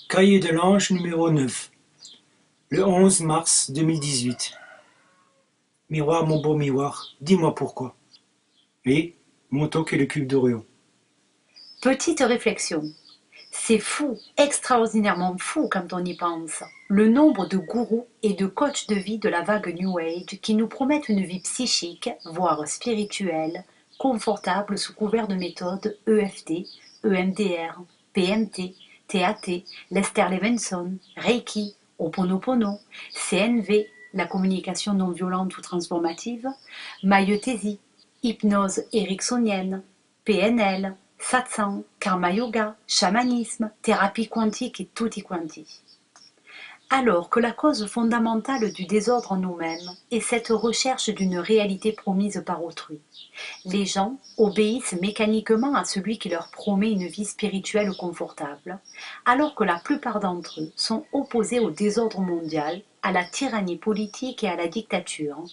Cahier de l'ange numéro 9, le 11 mars 2018. Miroir, mon beau miroir, dis-moi pourquoi. Et mon toque est le cube d'Orient. Petite réflexion. C'est fou, extraordinairement fou quand on y pense. Le nombre de gourous et de coachs de vie de la vague New Age qui nous promettent une vie psychique, voire spirituelle, confortable sous couvert de méthodes EFT, EMDR, PMT, TAT, Lester Levenson, Reiki, Ho'oponopono, CNV, la communication non violente ou transformative, maïeutésie, hypnose ericksonienne, PNL, satsang, karma yoga, chamanisme, thérapie quantique et tutti quanti. Alors que la cause fondamentale du désordre en nous-mêmes est cette recherche d'une réalité promise par autrui, les gens obéissent mécaniquement à celui qui leur promet une vie spirituelle confortable, alors que la plupart d'entre eux sont opposés au désordre mondial, à la tyrannie politique et à la dictature.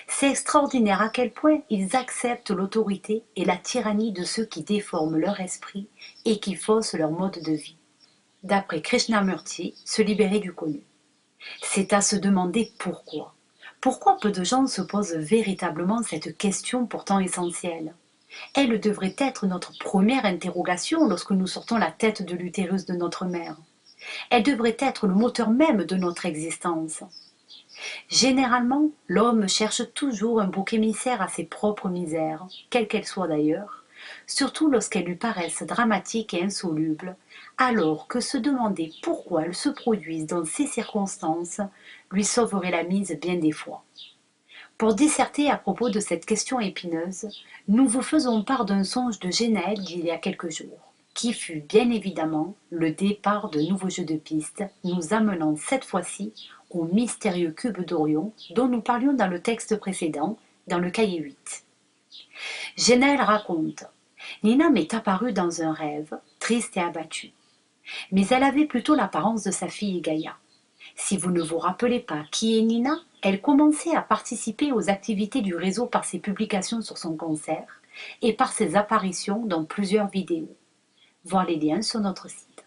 C'est extraordinaire à quel point ils acceptent l'autorité et la tyrannie de ceux qui déforment leur esprit et qui faussent leur mode de vie. D'après Krishnamurti, se libérer du connu. C'est à se demander pourquoi. Pourquoi peu de gens se posent véritablement cette question pourtant essentielle? Elle devrait être notre première interrogation lorsque nous sortons la tête de l'utérus de notre mère. Elle devrait être le moteur même de notre existence. Généralement, l'homme cherche toujours un bouc émissaire à ses propres misères, quelles qu'elles soient d'ailleurs, surtout lorsqu'elles lui paraissent dramatiques et insolubles, alors que se demander pourquoi elles se produisent dans ces circonstances lui sauverait la mise bien des fois. Pour disserter à propos de cette question épineuse, nous vous faisons part d'un songe de Genaël d'il y a quelques jours, qui fut bien évidemment le départ de nouveaux jeux de piste, nous amenant cette fois-ci au mystérieux cube d'Orion dont nous parlions dans le texte précédent, dans le cahier 8. Genaël raconte: Nina m'est apparue dans un rêve, triste et abattue. Mais elle avait plutôt l'apparence de sa fille Gaïa. Si vous ne vous rappelez pas qui est Nina, elle commençait à participer aux activités du réseau par ses publications sur son cancer et par ses apparitions dans plusieurs vidéos. Voir les liens sur notre site.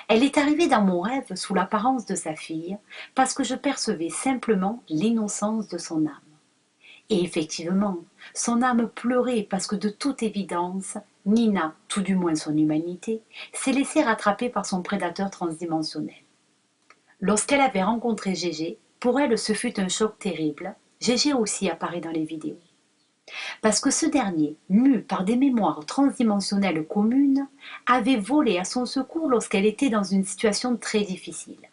Elle est arrivée dans mon rêve sous l'apparence de sa fille parce que je percevais simplement l'innocence de son âme. Et effectivement, son âme pleurait parce que de toute évidence, Nina, tout du moins son humanité, s'est laissée rattraper par son prédateur transdimensionnel. Lorsqu'elle avait rencontré Gégé, pour elle ce fut un choc terrible. Gégé aussi apparaît dans les vidéos. Parce que ce dernier, mu par des mémoires transdimensionnelles communes, avait volé à son secours lorsqu'elle était dans une situation très difficile.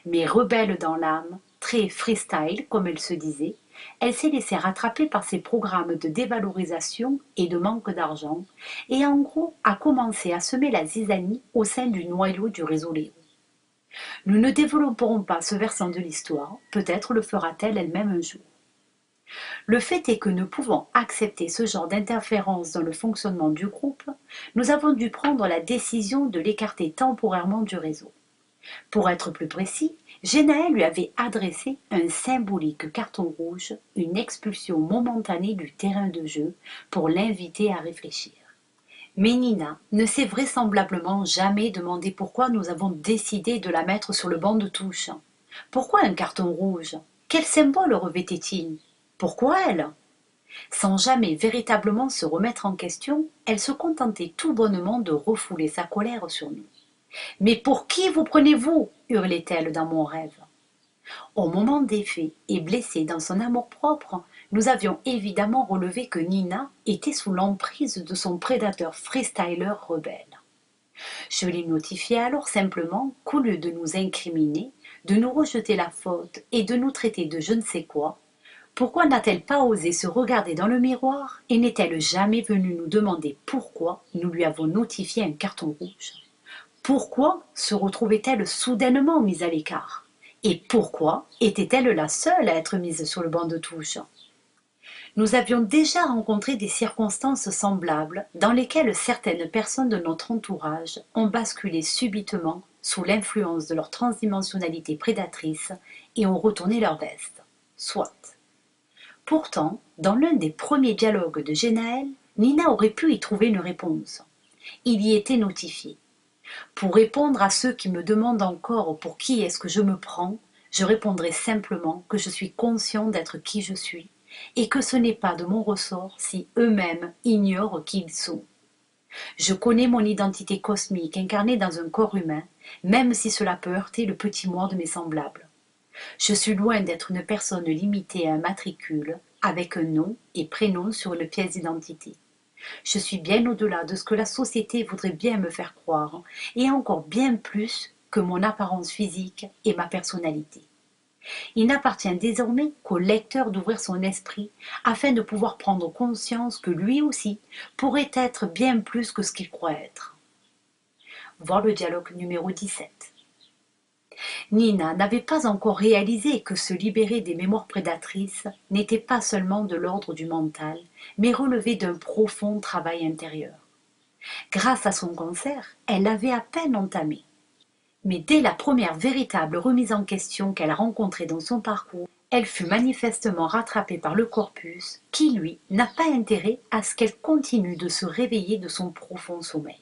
Mais rebelle dans l'âme, très freestyle comme elle se disait, elle s'est laissée rattraper par ses programmes de dévalorisation et de manque d'argent, et en gros a commencé à semer la zizanie au sein du noyau du réseau Léo. Nous ne développerons pas ce versant de l'histoire, peut-être le fera-t-elle elle-même un jour. Le fait est que ne pouvant accepter ce genre d'interférence dans le fonctionnement du groupe, nous avons dû prendre la décision de l'écarter temporairement du réseau. Pour être plus précis, Genaël lui avait adressé un symbolique carton rouge, une expulsion momentanée du terrain de jeu pour l'inviter à réfléchir. Mais Nina ne s'est vraisemblablement jamais demandé pourquoi nous avons décidé de la mettre sur le banc de touche. Pourquoi un carton rouge? Quel symbole revêtait-il? Pourquoi elle? Sans jamais véritablement se remettre en question, elle se contentait tout bonnement de refouler sa colère sur nous. Mais pour qui vous prenez-vous? Hurlait-elle dans mon rêve. Au moment des faits, et blessée dans son amour-propre, nous avions évidemment relevé que Nina était sous l'emprise de son prédateur freestyler rebelle. Je lui notifiai alors simplement qu'au lieu de nous incriminer, de nous rejeter la faute et de nous traiter de je ne sais quoi, pourquoi n'a-t-elle pas osé se regarder dans le miroir et n'est-elle jamais venue nous demander pourquoi nous lui avons notifié un carton rouge? Pourquoi se retrouvait-elle soudainement mise à l'écart? Et pourquoi était-elle la seule à être mise sur le banc de touche? Nous avions déjà rencontré des circonstances semblables dans lesquelles certaines personnes de notre entourage ont basculé subitement sous l'influence de leur transdimensionnalité prédatrice et ont retourné leur veste. Soit. Pourtant, dans l'un des premiers dialogues de Genaël, Nina aurait pu y trouver une réponse. Il y était notifié. Pour répondre à ceux qui me demandent encore pour qui est-ce que je me prends, je répondrai simplement que je suis conscient d'être qui je suis et que ce n'est pas de mon ressort si eux-mêmes ignorent qui ils sont. Je connais mon identité cosmique incarnée dans un corps humain, même si cela peut heurter le petit moi de mes semblables. Je suis loin d'être une personne limitée à un matricule, avec un nom et prénom sur une pièce d'identité. Je suis bien au-delà de ce que la société voudrait bien me faire croire, et encore bien plus que mon apparence physique et ma personnalité. Il n'appartient désormais qu'au lecteur d'ouvrir son esprit afin de pouvoir prendre conscience que lui aussi pourrait être bien plus que ce qu'il croit être. Voir le dialogue numéro 17. Nina n'avait pas encore réalisé que se libérer des mémoires prédatrices n'était pas seulement de l'ordre du mental, mais relevait d'un profond travail intérieur. Grâce à son cancer, elle l'avait à peine entamé. Mais dès la première véritable remise en question qu'elle rencontrait dans son parcours, elle fut manifestement rattrapée par le corpus qui, lui, n'a pas intérêt à ce qu'elle continue de se réveiller de son profond sommeil.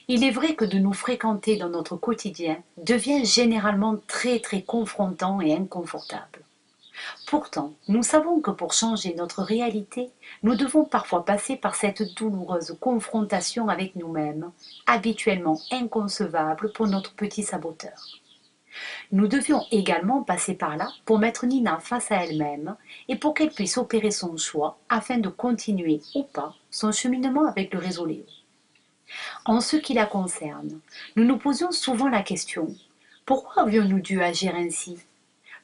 Il est vrai que de nous fréquenter dans notre quotidien devient généralement très confrontant et inconfortable. Pourtant, nous savons que pour changer notre réalité, nous devons parfois passer par cette douloureuse confrontation avec nous-mêmes, habituellement inconcevable pour notre petit saboteur. Nous devions également passer par là pour mettre Nina face à elle-même et pour qu'elle puisse opérer son choix afin de continuer ou pas son cheminement avec le réseau Léo. En ce qui la concerne, nous nous posions souvent la question: pourquoi avions-nous dû agir ainsi?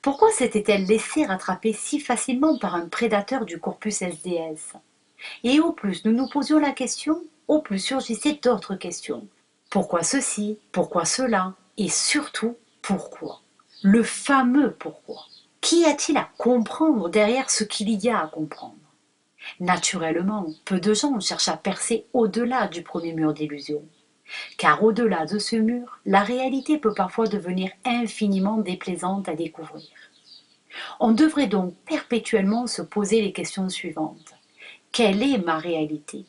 Pourquoi s'était-elle laissée rattraper si facilement par un prédateur du corpus SDS? Et au plus nous nous posions la question, au plus surgissaient d'autres questions. Pourquoi ceci? Pourquoi cela? Et surtout, pourquoi? Le fameux pourquoi. Qu'y a-t-il à comprendre derrière ce qu'il y a à comprendre? Naturellement, peu de gens cherchent à percer au-delà du premier mur d'illusion. Car au-delà de ce mur, la réalité peut parfois devenir infiniment déplaisante à découvrir. On devrait donc perpétuellement se poser les questions suivantes. Quelle est ma réalité?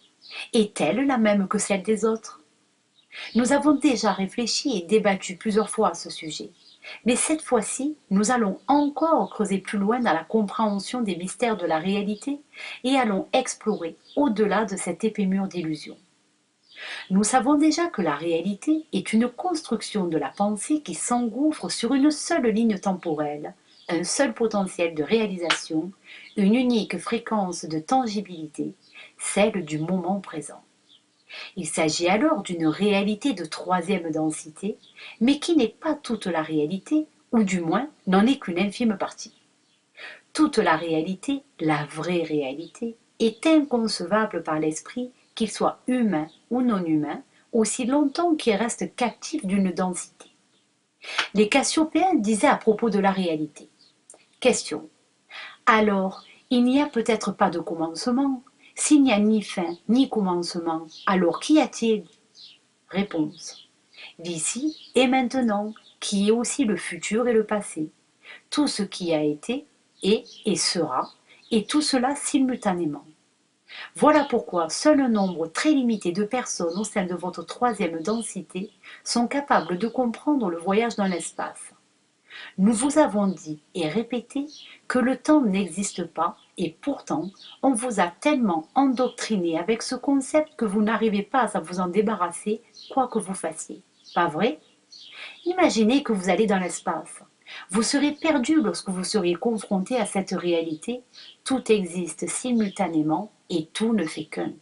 Est-elle la même que celle des autres? Nous avons déjà réfléchi et débattu plusieurs fois à ce sujet. Mais cette fois-ci, nous allons encore creuser plus loin dans la compréhension des mystères de la réalité et allons explorer au-delà de cet épais mur d'illusions. Nous savons déjà que la réalité est une construction de la pensée qui s'engouffre sur une seule ligne temporelle, un seul potentiel de réalisation, une unique fréquence de tangibilité, celle du moment présent. Il s'agit alors d'une réalité de troisième densité, mais qui n'est pas toute la réalité, ou du moins n'en est qu'une infime partie. Toute la réalité, la vraie réalité, est inconcevable par l'esprit, qu'il soit humain ou non humain, aussi longtemps qu'il reste captif d'une densité. Les Cassiopéens disaient à propos de la réalité. Question. Alors, il n'y a peut-être pas de commencement. S'il n'y a ni fin ni commencement, alors qu'y a-t-il? Réponse. L'ici et maintenant, qui est aussi le futur et le passé. Tout ce qui a été, est et sera, et tout cela simultanément. Voilà pourquoi seul un nombre très limité de personnes au sein de votre troisième densité sont capables de comprendre le voyage dans l'espace. Nous vous avons dit et répété que le temps n'existe pas et pourtant on vous a tellement endoctriné avec ce concept que vous n'arrivez pas à vous en débarrasser quoi que vous fassiez. Pas vrai? Imaginez que vous allez dans l'espace. Vous serez perdu lorsque vous seriez confronté à cette réalité. Tout existe simultanément et tout ne fait qu'un.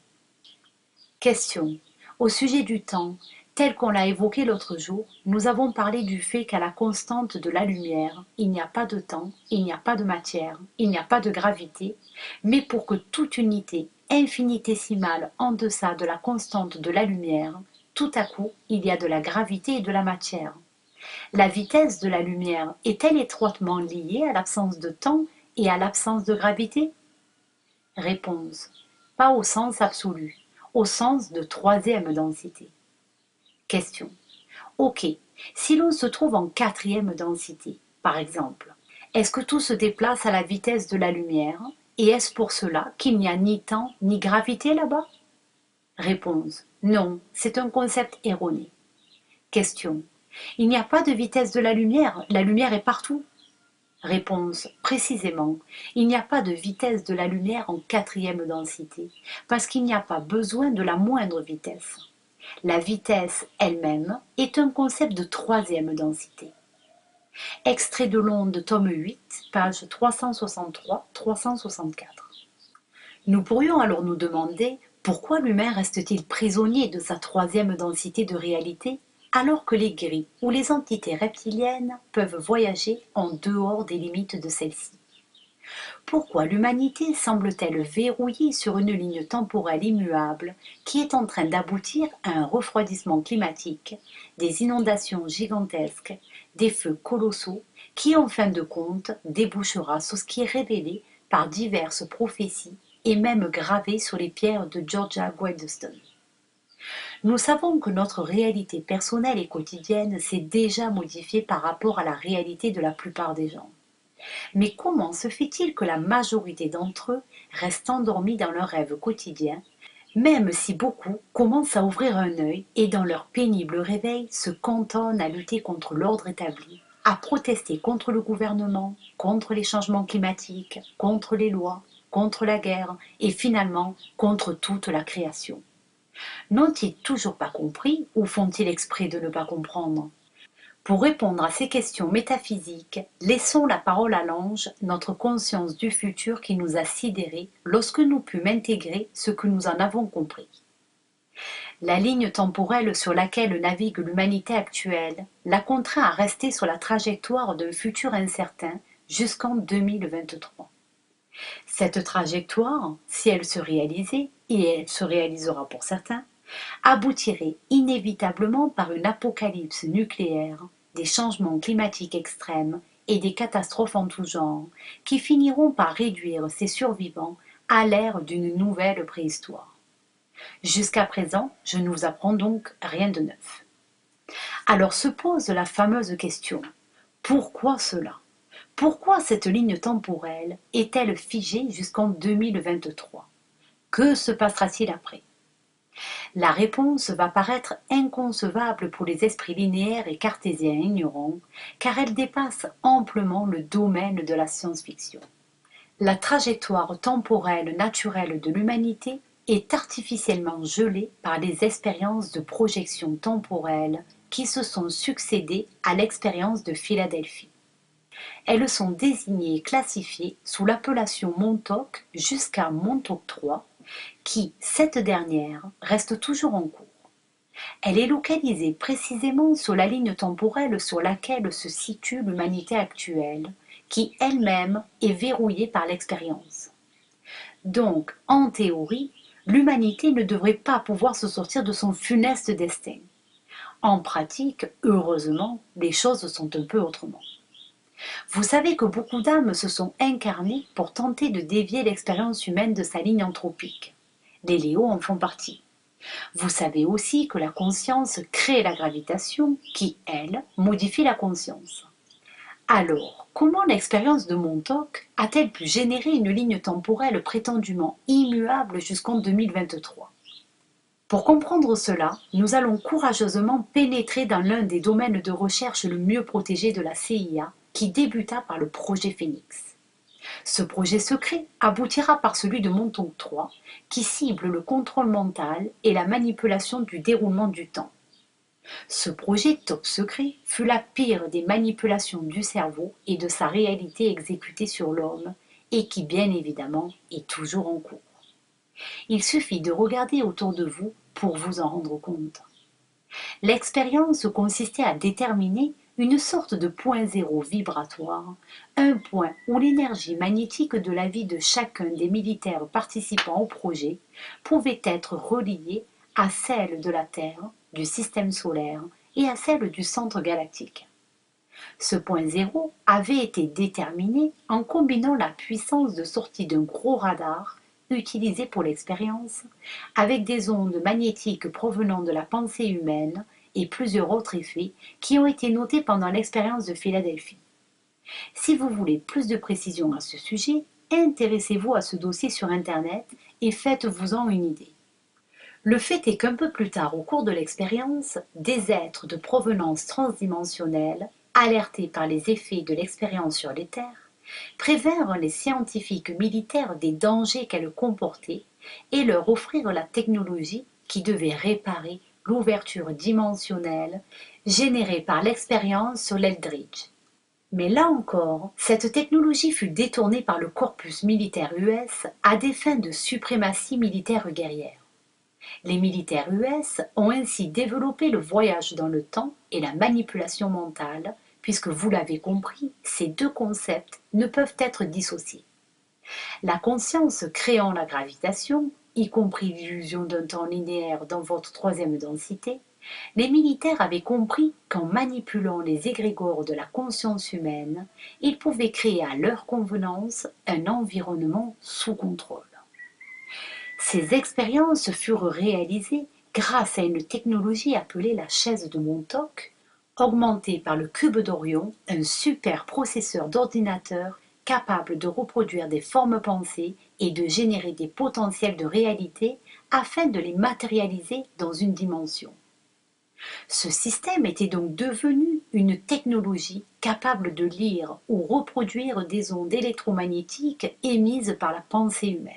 Question. Au sujet du temps, tel qu'on l'a évoqué l'autre jour, nous avons parlé du fait qu'à la constante de la lumière, il n'y a pas de temps, il n'y a pas de matière, il n'y a pas de gravité, mais pour que toute unité infinitésimale en deçà de la constante de la lumière, tout à coup, il y a de la gravité et de la matière. La vitesse de la lumière est-elle étroitement liée à l'absence de temps et à l'absence de gravité? Réponse. Pas au sens absolu, au sens de troisième densité. Question. Ok, si l'on se trouve en quatrième densité, par exemple, est-ce que tout se déplace à la vitesse de la lumière et est-ce pour cela qu'il n'y a ni temps ni gravité là-bas? Réponse. Non, c'est un concept erroné. Question. Il n'y a pas de vitesse de la lumière est partout. Réponse. Précisément, il n'y a pas de vitesse de la lumière en quatrième densité, parce qu'il n'y a pas besoin de la moindre vitesse. La vitesse elle-même est un concept de troisième densité. Extrait de l'onde, tome 8, pages 363-364. Nous pourrions alors nous demander pourquoi l'humain reste-t-il prisonnier de sa troisième densité de réalité alors que les gris ou les entités reptiliennes peuvent voyager en dehors des limites de celle-ci. Pourquoi l'humanité semble-t-elle verrouillée sur une ligne temporelle immuable qui est en train d'aboutir à un refroidissement climatique, des inondations gigantesques, des feux colossaux qui en fin de compte débouchera sur ce qui est révélé par diverses prophéties et même gravé sur les pierres de Georgia Gladstone. Nous savons que notre réalité personnelle et quotidienne s'est déjà modifiée par rapport à la réalité de la plupart des gens. Mais comment se fait-il que la majorité d'entre eux restent endormis dans leurs rêves quotidiens, même si beaucoup commencent à ouvrir un œil et dans leur pénible réveil se cantonnent à lutter contre l'ordre établi, à protester contre le gouvernement, contre les changements climatiques, contre les lois, contre la guerre et finalement contre toute la création? N'ont-ils toujours pas compris ou font-ils exprès de ne pas comprendre? Pour répondre à ces questions métaphysiques, laissons la parole à l'ange, notre conscience du futur qui nous a sidérés lorsque nous pûmes intégrer ce que nous en avons compris. La ligne temporelle sur laquelle navigue l'humanité actuelle la contraint à rester sur la trajectoire d'un futur incertain jusqu'en 2023. Cette trajectoire, si elle se réalisait, et elle se réalisera pour certains, aboutirait inévitablement par une apocalypse nucléaire, des changements climatiques extrêmes et des catastrophes en tout genre, qui finiront par réduire ses survivants à l'ère d'une nouvelle préhistoire. Jusqu'à présent, je ne vous apprends donc rien de neuf. Alors se pose la fameuse question, pourquoi cela? Pourquoi cette ligne temporelle est-elle figée jusqu'en 2023? Que se passera-t-il après? La réponse va paraître inconcevable pour les esprits linéaires et cartésiens ignorants, car elle dépasse amplement le domaine de la science-fiction. La trajectoire temporelle naturelle de l'humanité est artificiellement gelée par les expériences de projection temporelle qui se sont succédées à l'expérience de Philadelphie. Elles sont désignées et classifiées sous l'appellation Montauk jusqu'à Montauk 3, qui, cette dernière, reste toujours en cours. Elle est localisée précisément sur la ligne temporelle sur laquelle se situe l'humanité actuelle, qui elle-même est verrouillée par l'expérience. Donc, en théorie, l'humanité ne devrait pas pouvoir se sortir de son funeste destin. En pratique, heureusement, les choses sont un peu autrement. Vous savez que beaucoup d'âmes se sont incarnées pour tenter de dévier l'expérience humaine de sa ligne anthropique. Les Léos en font partie. Vous savez aussi que la conscience crée la gravitation qui, elle, modifie la conscience. Alors, comment l'expérience de Montauk a-t-elle pu générer une ligne temporelle prétendument immuable jusqu'en 2023? Pour comprendre cela, nous allons courageusement pénétrer dans l'un des domaines de recherche le mieux protégé de la CIA, qui débuta par le projet Phénix. Ce projet secret aboutira par celui de Montauk 3, qui cible le contrôle mental et la manipulation du déroulement du temps. Ce projet top secret fut la pire des manipulations du cerveau et de sa réalité exécutée sur l'homme, et qui bien évidemment est toujours en cours. Il suffit de regarder autour de vous pour vous en rendre compte. L'expérience consistait à déterminer une sorte de point zéro vibratoire, un point où l'énergie magnétique de la vie de chacun des militaires participant au projet pouvait être reliée à celle de la Terre, du système solaire et à celle du centre galactique. Ce point zéro avait été déterminé en combinant la puissance de sortie d'un gros radar utilisé pour l'expérience avec des ondes magnétiques provenant de la pensée humaine et plusieurs autres effets qui ont été notés pendant l'expérience de Philadelphie. Si vous voulez plus de précisions à ce sujet, intéressez-vous à ce dossier sur Internet et faites-vous-en une idée. Le fait est qu'un peu plus tard au cours de l'expérience, des êtres de provenance transdimensionnelle, alertés par les effets de l'expérience sur les terres, prévinrent les scientifiques militaires des dangers qu'elle comportait et leur offrirent la technologie qui devait réparer l'ouverture dimensionnelle générée par l'expérience sur l'Eldridge. Mais là encore, cette technologie fut détournée par le corpus militaire US à des fins de suprématie militaire guerrière. Les militaires US ont ainsi développé le voyage dans le temps et la manipulation mentale, puisque vous l'avez compris, ces deux concepts ne peuvent être dissociés. La conscience créant la gravitation, y compris l'illusion d'un temps linéaire dans votre troisième densité, les militaires avaient compris qu'en manipulant les égrégores de la conscience humaine, ils pouvaient créer à leur convenance un environnement sous contrôle. Ces expériences furent réalisées grâce à une technologie appelée la chaise de Montauk, augmentée par le cube d'Orion, un super processeur d'ordinateur capable de reproduire des formes pensées et de générer des potentiels de réalité afin de les matérialiser dans une dimension. Ce système était donc devenu une technologie capable de lire ou reproduire des ondes électromagnétiques émises par la pensée humaine.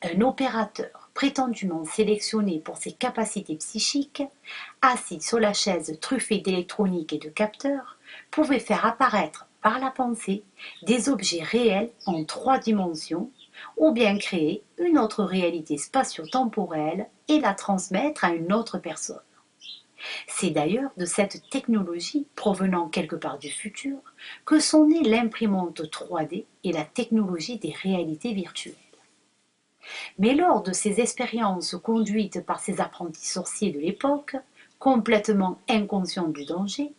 Un opérateur prétendument sélectionné pour ses capacités psychiques, assis sur la chaise truffée d'électronique et de capteurs, pouvait faire apparaître par la pensée des objets réels en 3 dimensions ou bien créer une autre réalité spatio-temporelle et la transmettre à une autre personne. C'est d'ailleurs de cette technologie, provenant quelque part du futur, que sont nées l'imprimante 3D et la technologie des réalités virtuelles. Mais lors de ces expériences conduites par ces apprentis sorciers de l'époque, complètement inconscients du danger,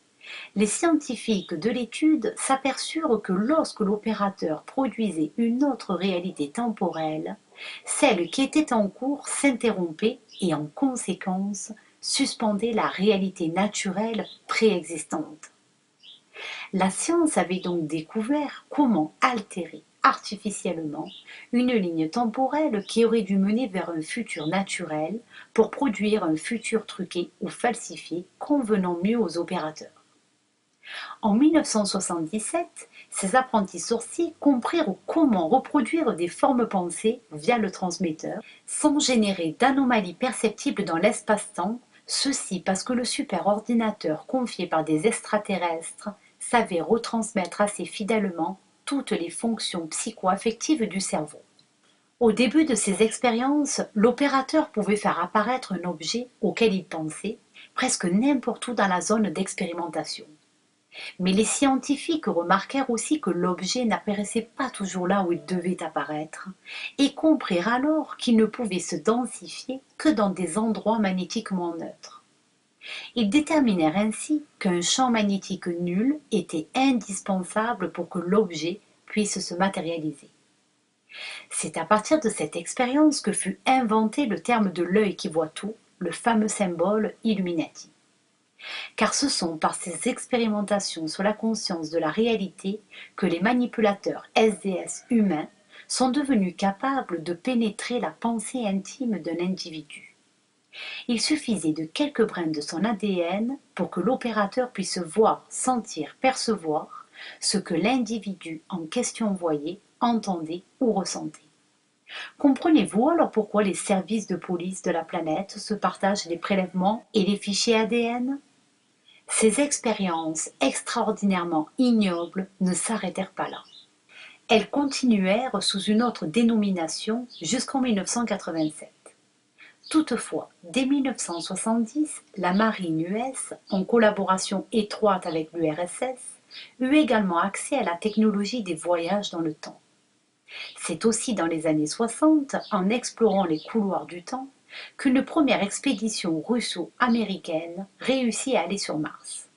les scientifiques de l'étude s'aperçurent que lorsque l'opérateur produisait une autre réalité temporelle, celle qui était en cours s'interrompait et en conséquence suspendait la réalité naturelle préexistante. La science avait donc découvert comment altérer artificiellement une ligne temporelle qui aurait dû mener vers un futur naturel pour produire un futur truqué ou falsifié convenant mieux aux opérateurs. En 1977, ces apprentis sorciers comprirent comment reproduire des formes pensées via le transmetteur sans générer d'anomalies perceptibles dans l'espace-temps, ceci parce que le superordinateur confié par des extraterrestres savait retransmettre assez fidèlement toutes les fonctions psycho-affectives du cerveau. Au début de ces expériences, l'opérateur pouvait faire apparaître un objet auquel il pensait, presque n'importe où dans la zone d'expérimentation. Mais les scientifiques remarquèrent aussi que l'objet n'apparaissait pas toujours là où il devait apparaître, et comprirent alors qu'il ne pouvait se densifier que dans des endroits magnétiquement neutres. Ils déterminèrent ainsi qu'un champ magnétique nul était indispensable pour que l'objet puisse se matérialiser. C'est à partir de cette expérience que fut inventé le terme de l'œil qui voit tout, le fameux symbole Illuminati. Car ce sont par ces expérimentations sur la conscience de la réalité que les manipulateurs SDS humains sont devenus capables de pénétrer la pensée intime d'un individu. Il suffisait de quelques brins de son ADN pour que l'opérateur puisse voir, sentir, percevoir ce que l'individu en question voyait, entendait ou ressentait. Comprenez-vous alors pourquoi les services de police de la planète se partagent les prélèvements et les fichiers ADN ? Ces expériences extraordinairement ignobles ne s'arrêtèrent pas là. Elles continuèrent sous une autre dénomination jusqu'en 1987. Toutefois, dès 1970, la marine US, en collaboration étroite avec l'URSS, eut également accès à la technologie des voyages dans le temps. C'est aussi dans les années 60, en explorant les couloirs du temps, qu'une première expédition russo-américaine réussit à aller sur Mars.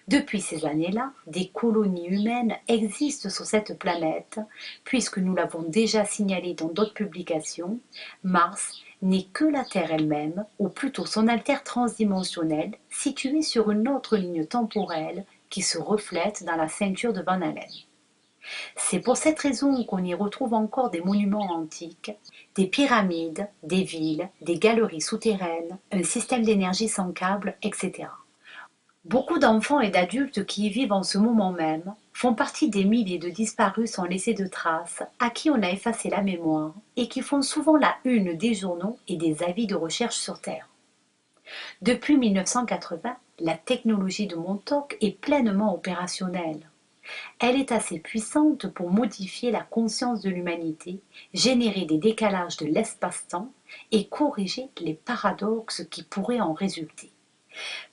Depuis ces années-là, des colonies humaines existent sur cette planète, puisque nous l'avons déjà signalé dans d'autres publications, Mars n'est que la Terre elle-même, ou plutôt son altère transdimensionnel, situé sur une autre ligne temporelle qui se reflète dans la ceinture de Van Allen. C'est pour cette raison qu'on y retrouve encore des monuments antiques, des pyramides, des villes, des galeries souterraines, un système d'énergie sans câble, etc. Beaucoup d'enfants et d'adultes qui y vivent en ce moment même font partie des milliers de disparus sans laisser de traces, à qui on a effacé la mémoire et qui font souvent la une des journaux et des avis de recherche sur Terre. Depuis 1980, la technologie de Montauk est pleinement opérationnelle. Elle est assez puissante pour modifier la conscience de l'humanité, générer des décalages de l'espace-temps et corriger les paradoxes qui pourraient en résulter.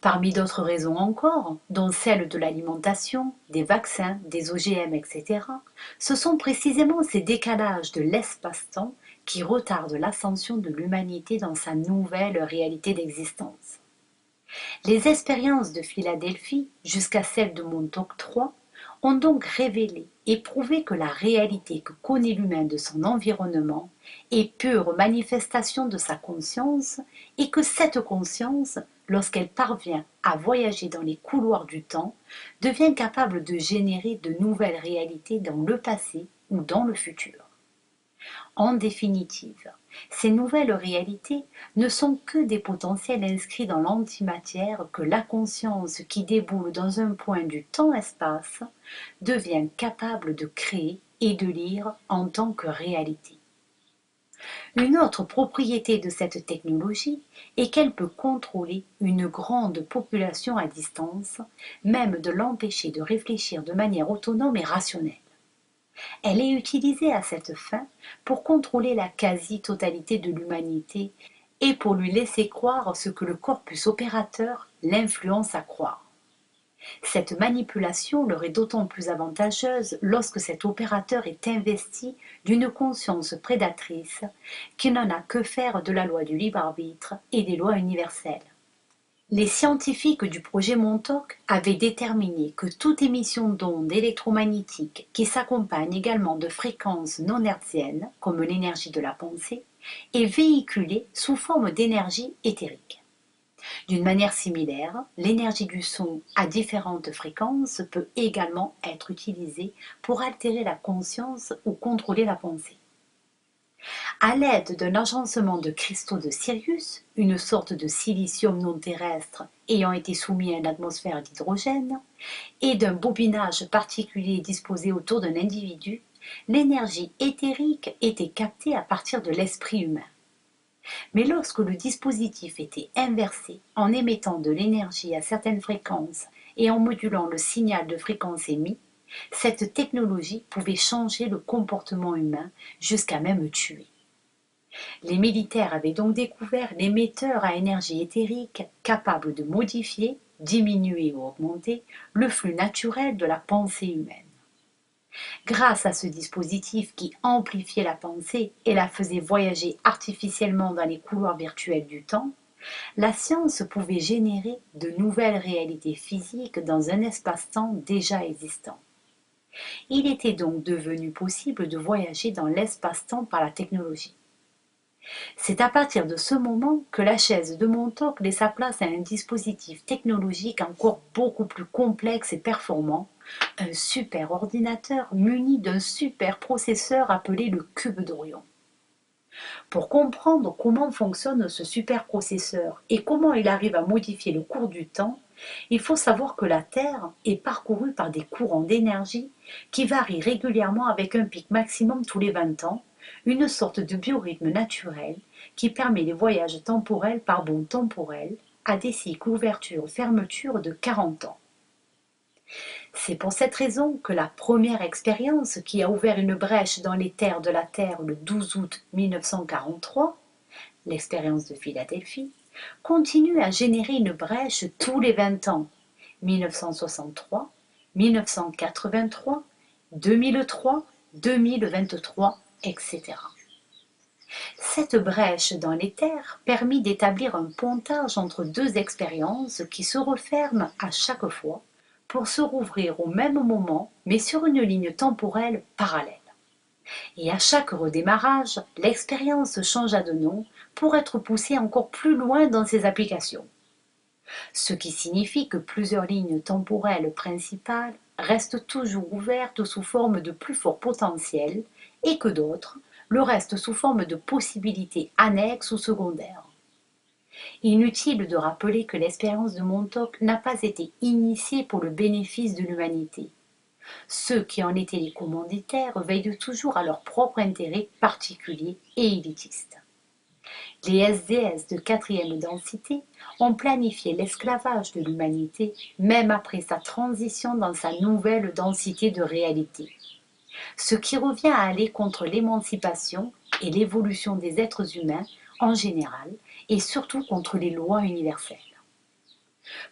Parmi d'autres raisons encore, dont celle de l'alimentation, des vaccins, des OGM, etc., ce sont précisément ces décalages de l'espace-temps qui retardent l'ascension de l'humanité dans sa nouvelle réalité d'existence. Les expériences de Philadelphie, jusqu'à celle de Montauk III, ont donc révélé et prouvé que la réalité que connaît l'humain de son environnement est pure manifestation de sa conscience et que cette conscience, lorsqu'elle parvient à voyager dans les couloirs du temps, devient capable de générer de nouvelles réalités dans le passé ou dans le futur. En définitive, ces nouvelles réalités ne sont que des potentiels inscrits dans l'antimatière que la conscience qui déboule dans un point du temps-espace devient capable de créer et de lire en tant que réalité. Une autre propriété de cette technologie est qu'elle peut contrôler une grande population à distance, même de l'empêcher de réfléchir de manière autonome et rationnelle. Elle est utilisée à cette fin pour contrôler la quasi-totalité de l'humanité et pour lui laisser croire ce que le corpus opérateur l'influence à croire. Cette manipulation leur est d'autant plus avantageuse lorsque cet opérateur est investi d'une conscience prédatrice qui n'en a que faire de la loi du libre arbitre et des lois universelles. Les scientifiques du projet Montauk avaient déterminé que toute émission d'ondes électromagnétiques qui s'accompagne également de fréquences non hertziennes, comme l'énergie de la pensée, est véhiculée sous forme d'énergie éthérique. D'une manière similaire, l'énergie du son à différentes fréquences peut également être utilisée pour altérer la conscience ou contrôler la pensée. À l'aide d'un agencement de cristaux de Sirius, une sorte de silicium non terrestre ayant été soumis à une atmosphère d'hydrogène, et d'un bobinage particulier disposé autour d'un individu, l'énergie éthérique était captée à partir de l'esprit humain. Mais lorsque le dispositif était inversé en émettant de l'énergie à certaines fréquences et en modulant le signal de fréquence émis, cette technologie pouvait changer le comportement humain jusqu'à même tuer. Les militaires avaient donc découvert l'émetteur à énergie éthérique capable de modifier, diminuer ou augmenter le flux naturel de la pensée humaine. Grâce à ce dispositif qui amplifiait la pensée et la faisait voyager artificiellement dans les couloirs virtuels du temps, la science pouvait générer de nouvelles réalités physiques dans un espace-temps déjà existant. Il était donc devenu possible de voyager dans l'espace-temps par la technologie. C'est à partir de ce moment que la chaise de Montauk laissa place à un dispositif technologique encore beaucoup plus complexe et performant, un superordinateur muni d'un superprocesseur appelé le cube d'Orion. Pour comprendre comment fonctionne ce superprocesseur et comment il arrive à modifier le cours du temps, il faut savoir que la Terre est parcourue par des courants d'énergie qui varient régulièrement avec un pic maximum tous les 20 ans, une sorte de biorhythme naturel qui permet les voyages temporels par bond temporel à des cycles ouverture-fermeture de 40 ans. C'est pour cette raison que la première expérience qui a ouvert une brèche dans les terres de la Terre le 12 août 1943, l'expérience de Philadelphie, continue à générer une brèche tous les 20 ans, 1963, 1983, 2003, 2023, etc. Cette brèche dans les terres permit d'établir un pontage entre deux expériences qui se referment à chaque fois pour se rouvrir au même moment mais sur une ligne temporelle parallèle. Et à chaque redémarrage, l'expérience changea de nom pour être poussée encore plus loin dans ses applications. Ce qui signifie que plusieurs lignes temporelles principales restent toujours ouvertes sous forme de plus fort potentiel et que d'autres le restent sous forme de possibilités annexes ou secondaires. Inutile de rappeler que l'expérience de Montauk n'a pas été initiée pour le bénéfice de l'humanité. Ceux qui en étaient les commanditaires veillent toujours à leur propre intérêt particulier et élitiste. Les SDS de quatrième densité ont planifié l'esclavage de l'humanité même après sa transition dans sa nouvelle densité de réalité, ce qui revient à aller contre l'émancipation et l'évolution des êtres humains en général et surtout contre les lois universelles.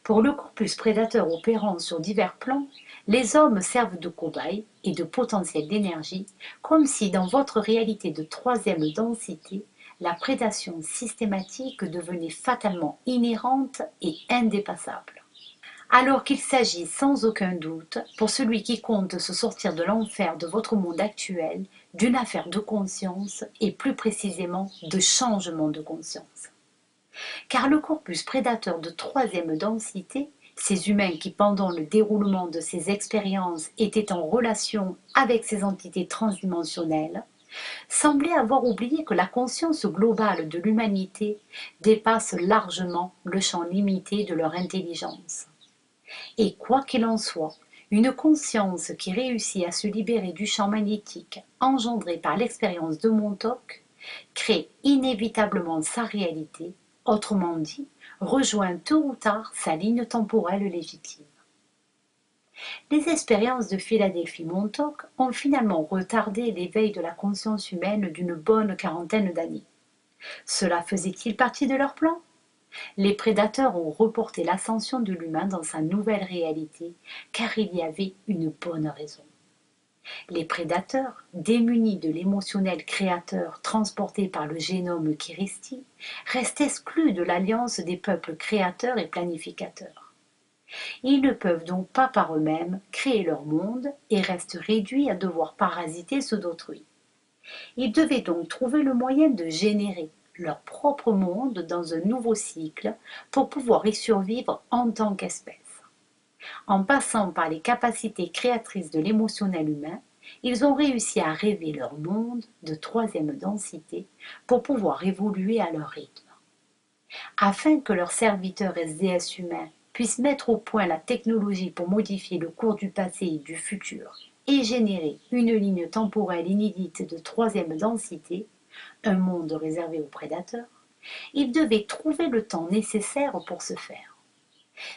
Pour le corpus prédateur opérant sur divers plans, les hommes servent de cobayes et de potentiel d'énergie, comme si dans votre réalité de troisième densité, la prédation systématique devenait fatalement inhérente et indépassable. Alors qu'il s'agit sans aucun doute, pour celui qui compte se sortir de l'enfer de votre monde actuel, d'une affaire de conscience et plus précisément de changement de conscience. Car le corpus prédateur de troisième densité, ces humains qui pendant le déroulement de ces expériences étaient en relation avec ces entités transdimensionnelles, semblait avoir oublié que la conscience globale de l'humanité dépasse largement le champ limité de leur intelligence. Et quoi qu'il en soit, une conscience qui réussit à se libérer du champ magnétique engendré par l'expérience de Montauk crée inévitablement sa réalité, autrement dit, rejoint tôt ou tard sa ligne temporelle légitime. Les expériences de Philadelphie-Montauk ont finalement retardé l'éveil de la conscience humaine d'une bonne quarantaine d'années. Cela faisait-il partie de leur plan ? Les prédateurs ont reporté l'ascension de l'humain dans sa nouvelle réalité, car il y avait une bonne raison. Les prédateurs, démunis de l'émotionnel créateur transporté par le génome Kiristi, restent exclus de l'alliance des peuples créateurs et planificateurs. Ils ne peuvent donc pas par eux-mêmes créer leur monde et restent réduits à devoir parasiter ceux d'autrui. Ils devaient donc trouver le moyen de générer leur propre monde dans un nouveau cycle pour pouvoir y survivre en tant qu'espèce. En passant par les capacités créatrices de l'émotionnel humain, ils ont réussi à rêver leur monde de troisième densité pour pouvoir évoluer à leur rythme. Afin que leurs serviteurs SDS humains puissent mettre au point la technologie pour modifier le cours du passé et du futur et générer une ligne temporelle inédite de troisième densité, un monde réservé aux prédateurs, ils devaient trouver le temps nécessaire pour ce faire.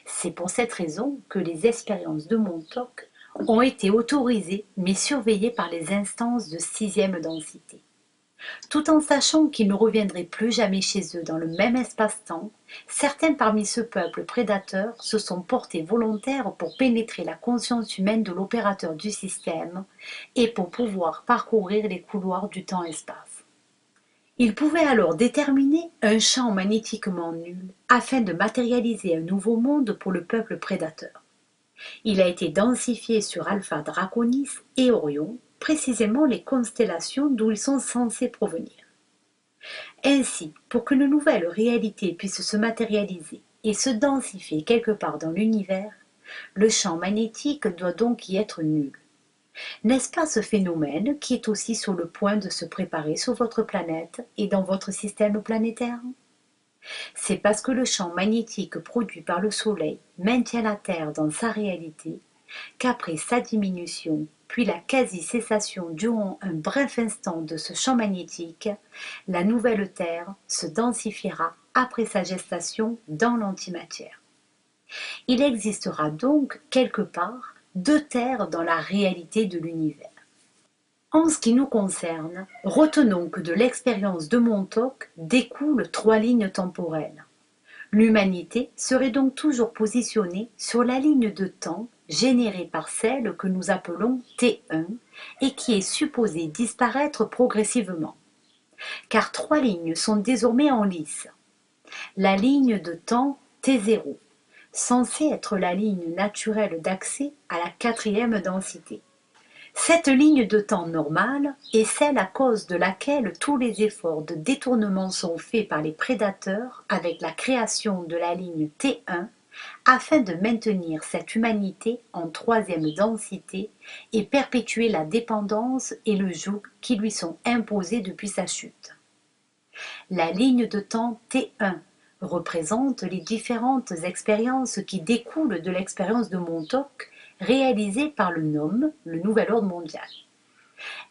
C'est pour cette raison que les expériences de Montauk ont été autorisées mais surveillées par les instances de sixième densité. Tout en sachant qu'ils ne reviendraient plus jamais chez eux dans le même espace-temps, certains parmi ce peuple prédateur se sont portés volontaires pour pénétrer la conscience humaine de l'opérateur du système et pour pouvoir parcourir les couloirs du temps-espace. Ils pouvaient alors déterminer un champ magnétiquement nul afin de matérialiser un nouveau monde pour le peuple prédateur. Il a été densifié sur Alpha Draconis et Orion, précisément les constellations d'où ils sont censés provenir. Ainsi, pour qu'une nouvelle réalité puisse se matérialiser et se densifier quelque part dans l'univers, le champ magnétique doit donc y être nul. N'est-ce pas ce phénomène qui est aussi sur le point de se préparer sur votre planète et dans votre système planétaire ? C'est parce que le champ magnétique produit par le Soleil maintient la Terre dans sa réalité qu'après sa diminution, puis la quasi-cessation durant un bref instant de ce champ magnétique, la nouvelle Terre se densifiera après sa gestation dans l'antimatière. Il existera donc quelque part deux terres dans la réalité de l'univers. En ce qui nous concerne, retenons que de l'expérience de Montauk découlent trois lignes temporelles. L'humanité serait donc toujours positionnée sur la ligne de temps générée par celle que nous appelons T1 et qui est supposée disparaître progressivement. Car trois lignes sont désormais en lice. La ligne de temps T0, censée être la ligne naturelle d'accès à la quatrième densité. Cette ligne de temps normale est celle à cause de laquelle tous les efforts de détournement sont faits par les prédateurs avec la création de la ligne T1 afin de maintenir cette humanité en troisième densité et perpétuer la dépendance et le joug qui lui sont imposés depuis sa chute. La ligne de temps T1 représente les différentes expériences qui découlent de l'expérience de Montauk réalisée par le NOM, le Nouvel Ordre Mondial.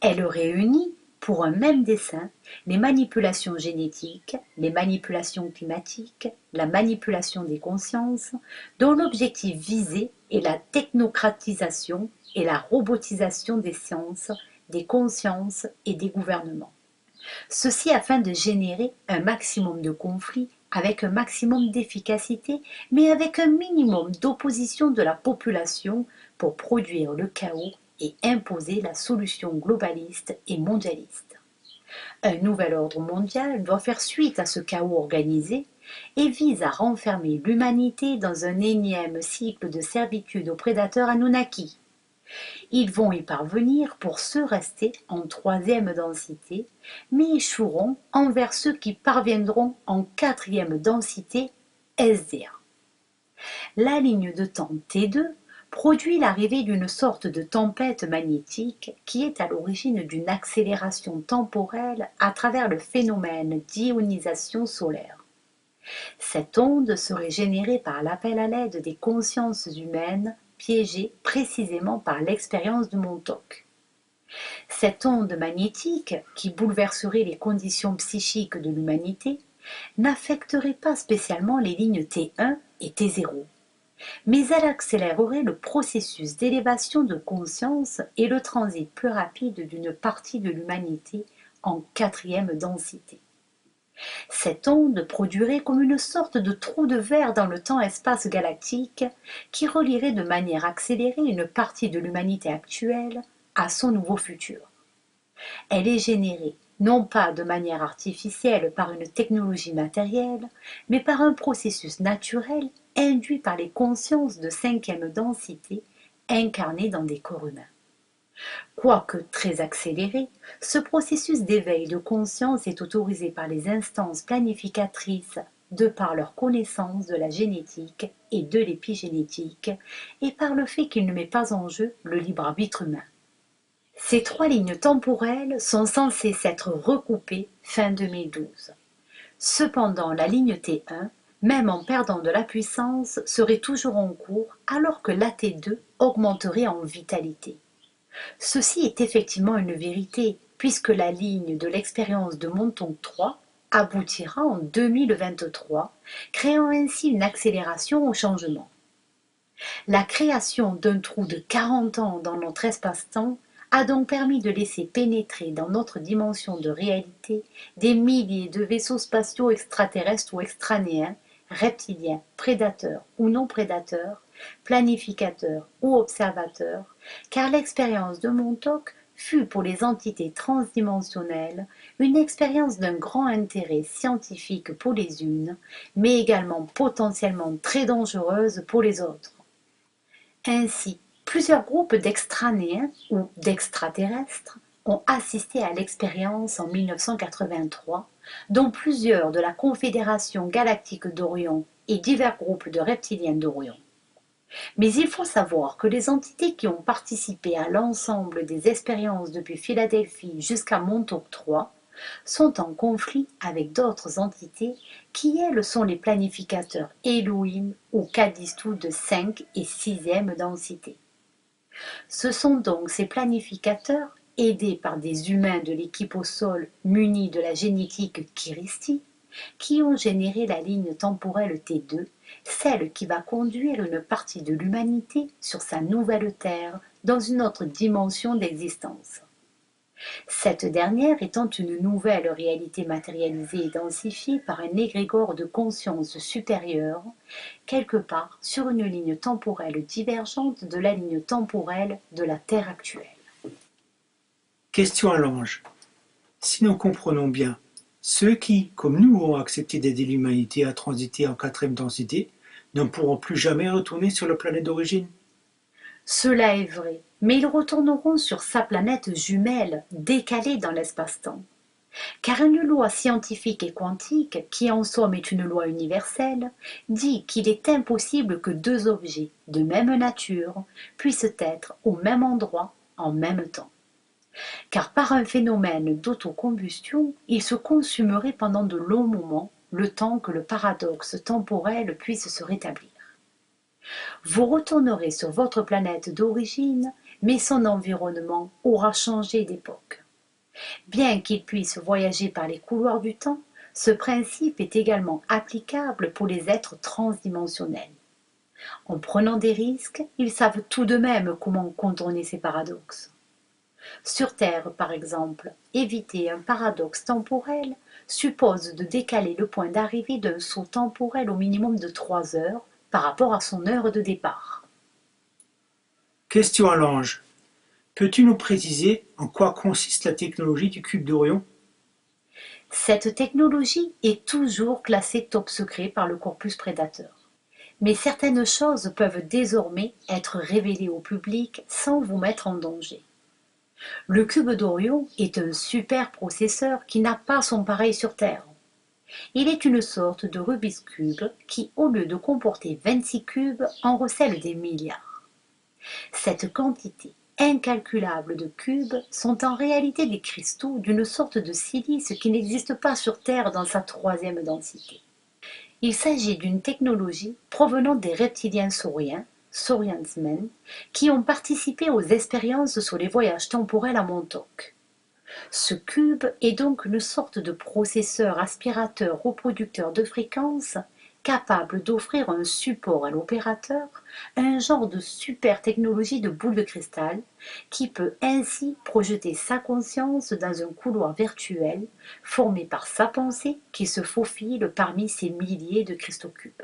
Elle réunit, pour un même dessin, les manipulations génétiques, les manipulations climatiques, la manipulation des consciences, dont l'objectif visé est la technocratisation et la robotisation des sciences, des consciences et des gouvernements. Ceci afin de générer un maximum de conflits avec un maximum d'efficacité, mais avec un minimum d'opposition de la population pour produire le chaos et imposer la solution globaliste et mondialiste. Un nouvel ordre mondial doit faire suite à ce chaos organisé et vise à renfermer l'humanité dans un énième cycle de servitude aux prédateurs Anunnaki. Ils vont y parvenir pour ceux restés en troisième densité, mais échoueront envers ceux qui parviendront en quatrième densité SDA. La ligne de temps T2 produit l'arrivée d'une sorte de tempête magnétique qui est à l'origine d'une accélération temporelle à travers le phénomène d'ionisation solaire. Cette onde serait générée par l'appel à l'aide des consciences humaines piégées précisément par l'expérience de Montauk. Cette onde magnétique, qui bouleverserait les conditions psychiques de l'humanité, n'affecterait pas spécialement les lignes T1 et T0, mais elle accélérerait le processus d'élévation de conscience et le transit plus rapide d'une partie de l'humanité en quatrième densité. Cette onde produirait comme une sorte de trou de verre dans le temps-espace galactique qui relierait de manière accélérée une partie de l'humanité actuelle à son nouveau futur. Elle est générée non pas de manière artificielle par une technologie matérielle, mais par un processus naturel induit par les consciences de cinquième densité incarnées dans des corps humains. Quoique très accéléré, ce processus d'éveil de conscience est autorisé par les instances planificatrices de par leur connaissance de la génétique et de l'épigénétique et par le fait qu'il ne met pas en jeu le libre arbitre humain. Ces trois lignes temporelles sont censées s'être recoupées fin 2012. Cependant, la ligne T1, même en perdant de la puissance, serait toujours en cours alors que la T2 augmenterait en vitalité. Ceci est effectivement une vérité, puisque la ligne de l'expérience de Montauk 3 aboutira en 2023, créant ainsi une accélération au changement. La création d'un trou de 40 ans dans notre espace-temps a donc permis de laisser pénétrer dans notre dimension de réalité des milliers de vaisseaux spatiaux extraterrestres ou extranéens, reptiliens, prédateurs ou non prédateurs, planificateurs ou observateurs, car l'expérience de Montauk fut pour les entités transdimensionnelles une expérience d'un grand intérêt scientifique pour les unes, mais également potentiellement très dangereuse pour les autres. Ainsi, plusieurs groupes d'extranéens ou d'extraterrestres ont assisté à l'expérience en 1983, dont plusieurs de la Confédération galactique d'Orion et divers groupes de reptiliens d'Orion. Mais il faut savoir que les entités qui ont participé à l'ensemble des expériences depuis Philadelphie jusqu'à Montauk 3 sont en conflit avec d'autres entités qui, elles, sont les planificateurs Elohim ou Kadistou de 5 et 6e densité. Ce sont donc ces planificateurs, aidés par des humains de l'équipe au sol munis de la génétique Kiristi, qui ont généré la ligne temporelle T2, celle qui va conduire une partie de l'humanité sur sa nouvelle Terre dans une autre dimension d'existence. Cette dernière étant une nouvelle réalité matérialisée et densifiée par un égrégore de conscience supérieure, quelque part sur une ligne temporelle divergente de la ligne temporelle de la Terre actuelle. Question à l'ange. Si nous comprenons bien, ceux qui, comme nous, ont accepté d'aider l'humanité à transiter en quatrième densité, ne pourront plus jamais retourner sur la planète d'origine. Cela est vrai, mais ils retourneront sur sa planète jumelle, décalée dans l'espace-temps. Car une loi scientifique et quantique, qui en somme est une loi universelle, dit qu'il est impossible que deux objets de même nature puissent être au même endroit en même temps. Car par un phénomène d'autocombustion, ils se consumeraient pendant de longs moments, le temps que le paradoxe temporel puisse se rétablir. Vous retournerez sur votre planète d'origine, mais son environnement aura changé d'époque. Bien qu'il puisse voyager par les couloirs du temps, ce principe est également applicable pour les êtres transdimensionnels. En prenant des risques, ils savent tout de même comment contourner ces paradoxes. Sur Terre, par exemple, éviter un paradoxe temporel suppose de décaler le point d'arrivée d'un saut temporel au minimum de 3 heures par rapport à son heure de départ. Question à l'ange. Peux-tu nous préciser en quoi consiste la technologie du cube d'Orion? Cette technologie est toujours classée top secret par le corpus prédateur. Mais certaines choses peuvent désormais être révélées au public sans vous mettre en danger. Le cube d'Orion est un superprocesseur qui n'a pas son pareil sur Terre. Il est une sorte de Rubik's Cube qui, au lieu de comporter 26 cubes, en recèle des milliards. Cette quantité incalculable de cubes sont en réalité des cristaux d'une sorte de silice qui n'existe pas sur Terre dans sa troisième densité. Il s'agit d'une technologie provenant des reptiliens sauriens, Sauriansmen, qui ont participé aux expériences sur les voyages temporels à Montauk. Ce cube est donc une sorte de processeur aspirateur reproducteur de fréquences capable d'offrir un support à l'opérateur, un genre de super technologie de boule de cristal qui peut ainsi projeter sa conscience dans un couloir virtuel formé par sa pensée qui se faufile parmi ces milliers de cristaux cubes.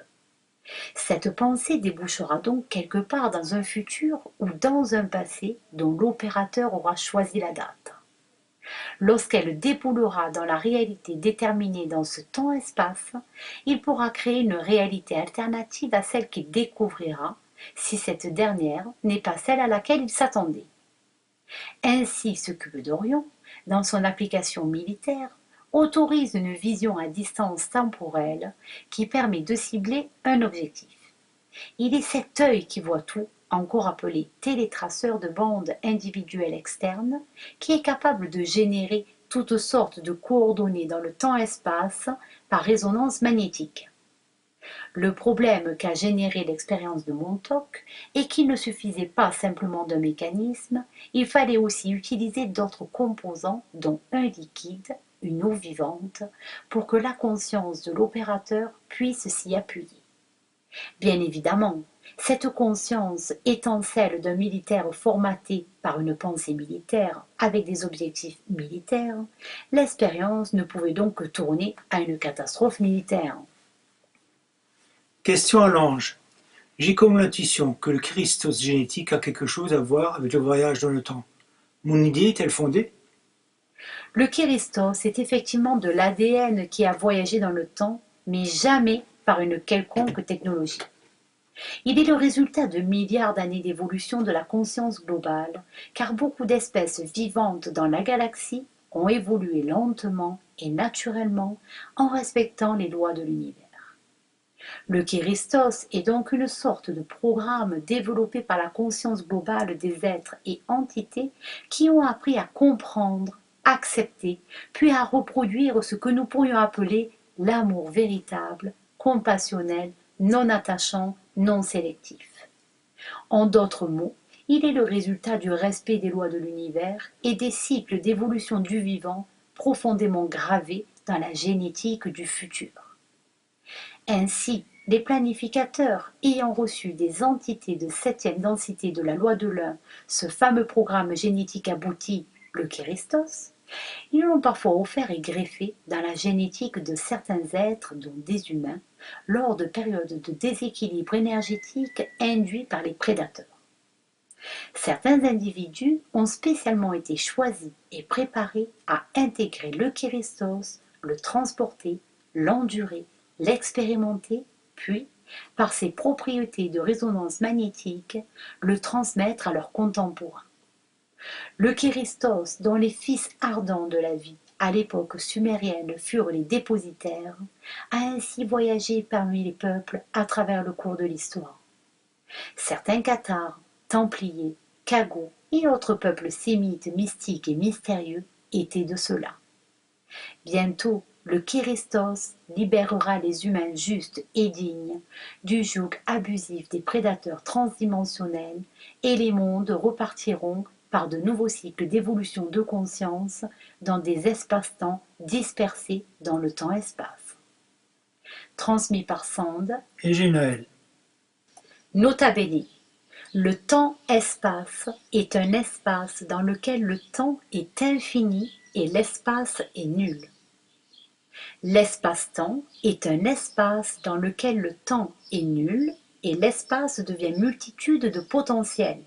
Cette pensée débouchera donc quelque part dans un futur ou dans un passé dont l'opérateur aura choisi la date. Lorsqu'elle déboulera dans la réalité déterminée dans ce temps-espace, il pourra créer une réalité alternative à celle qu'il découvrira, si cette dernière n'est pas celle à laquelle il s'attendait. Ainsi, ce cube d'Orion, dans son application militaire, autorise une vision à distance temporelle qui permet de cibler un objectif. Il est cet œil qui voit tout, encore appelé télétraceur de bande individuelle externe, qui est capable de générer toutes sortes de coordonnées dans le temps-espace par résonance magnétique. Le problème qu'a généré l'expérience de Montauk est qu'il ne suffisait pas simplement d'un mécanisme, il fallait aussi utiliser d'autres composants, dont un liquide, une eau vivante, pour que la conscience de l'opérateur puisse s'y appuyer. Bien évidemment, cette conscience étant celle d'un militaire formaté par une pensée militaire avec des objectifs militaires, l'expérience ne pouvait donc que tourner à une catastrophe militaire. Question à l'ange. J'ai comme l'intuition que le Christos génétique a quelque chose à voir avec le voyage dans le temps. Mon idée est-elle fondée? Le Kéristos est effectivement de l'ADN qui a voyagé dans le temps, mais jamais par une quelconque technologie. Il est le résultat de milliards d'années d'évolution de la conscience globale, car beaucoup d'espèces vivantes dans la galaxie ont évolué lentement et naturellement en respectant les lois de l'univers. Le Kéristos est donc une sorte de programme développé par la conscience globale des êtres et entités qui ont appris à comprendre, accepter, puis à reproduire ce que nous pourrions appeler l'amour véritable, compassionnel, non attachant, non sélectif. En d'autres mots, il est le résultat du respect des lois de l'univers et des cycles d'évolution du vivant profondément gravés dans la génétique du futur. Ainsi, les planificateurs ayant reçu des entités de septième densité de la loi de l'un, ce fameux programme génétique abouti, le Kéristos, ils l'ont parfois offert et greffé dans la génétique de certains êtres, dont des humains, lors de périodes de déséquilibre énergétique induits par les prédateurs. Certains individus ont spécialement été choisis et préparés à intégrer le Kéristos, le transporter, l'endurer, l'expérimenter, puis, par ses propriétés de résonance magnétique, le transmettre à leurs contemporains. Le Kéristos, dont les fils ardents de la vie à l'époque sumérienne furent les dépositaires, a ainsi voyagé parmi les peuples à travers le cours de l'histoire. Certains Cathares, Templiers, Cagots et autres peuples sémites mystiques et mystérieux étaient de ceux-là. Bientôt, le Kéristos libérera les humains justes et dignes du joug abusif des prédateurs transdimensionnels et les mondes repartiront par de nouveaux cycles d'évolution de conscience dans des espaces-temps dispersés dans le temps-espace. Transmis par Sand et Génaël. Nota bene. Le temps-espace est un espace dans lequel le temps est infini et l'espace est nul. L'espace-temps est un espace dans lequel le temps est nul et l'espace devient multitude de potentiels,